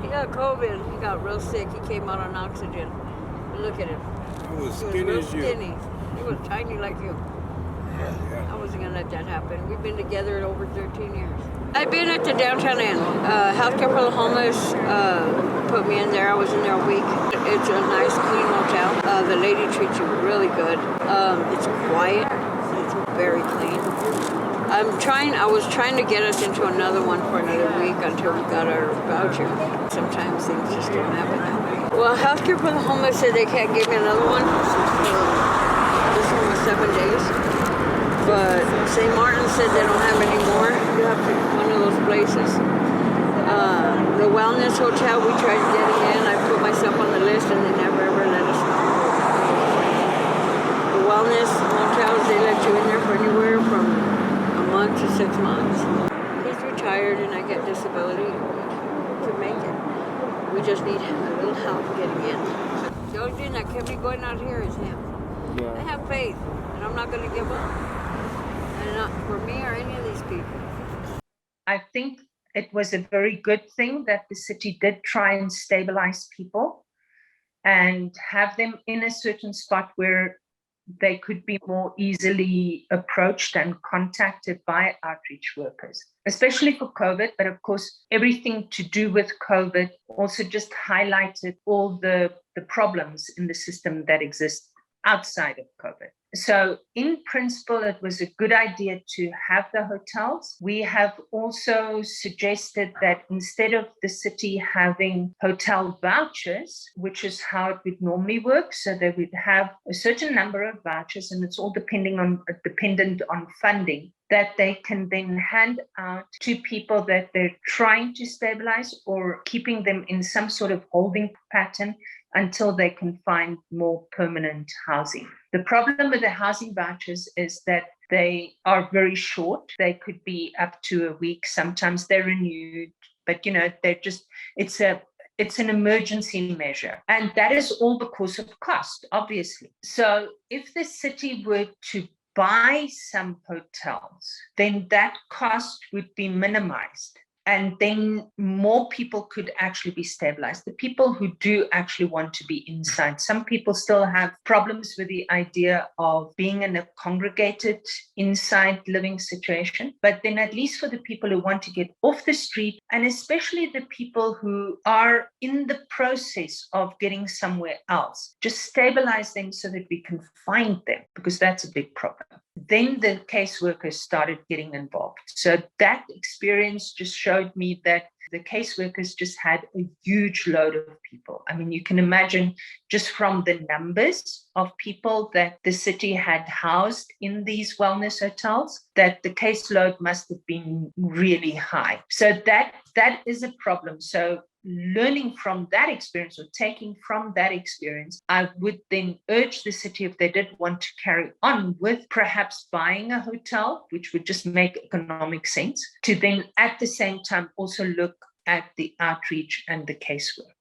got COVID. He got real sick. He came out on oxygen. Look at him. I was He was skinny real as you. skinny. He was tiny like you. Yeah. I wasn't going to let that happen. We've been together over 13 years. I've been at the downtown inn. Healthcare for the homeless put me in there. I was in there a week. It's a nice, clean motel. The lady treats you really good. It's quiet. It's very clean. I was trying to get us into another one for another week until we got our voucher. Sometimes things just don't happen that way. Well, Healthcare for the Homeless said they can't give me another one. This one was 7 days. But St. Martin said they don't have any more. You have to pick one of those places. The Wellness Hotel, we tried getting in. I put myself on the list and they never ever let us know. The Wellness Hotels, they let you in there for anywhere from a month to 6 months. He's retired and I get disability. We can make it. We just need a little help getting in. The only thing that kept me going out here is him. Yeah. I have faith and I'm not going to give up. And not for me or any of these people. I think it was a very good thing that the city did try and stabilize people and have them in a certain spot where they could be more easily approached and contacted by outreach workers, especially for COVID. But of course, everything to do with COVID also just highlighted all the problems in the system that exist outside of COVID. So in principle, it was a good idea to have the hotels. We have also suggested that instead of the city having hotel vouchers, which is how it would normally work, so they would have a certain number of vouchers, and it's all dependent on funding, that they can then hand out to people that they're trying to stabilize or keeping them in some sort of holding pattern until they can find more permanent housing. The problem with the housing vouchers is that they are very short. They could be up to a week. Sometimes they're renewed, but it's an emergency measure. And that is all because of cost, obviously. So if the city were to buy some hotels, then that cost would be minimized. And then more people could actually be stabilized. The people who do actually want to be inside. Some people still have problems with the idea of being in a congregated inside living situation. But then at least for the people who want to get off the street, and especially the people who are in the process of getting somewhere else, just stabilize them so that we can find them, because that's a big problem. Then the caseworkers started getting involved. So that experience just showed me that the caseworkers just had a huge load of people. I mean, you can imagine just from the numbers of people that the city had housed in these wellness hotels, that the caseload must have been really high. So that is a problem. So learning from that experience or taking from that experience, I would then urge the city, if they did want to carry on with perhaps buying a hotel, which would just make economic sense, to then at the same time also look at the outreach and the casework.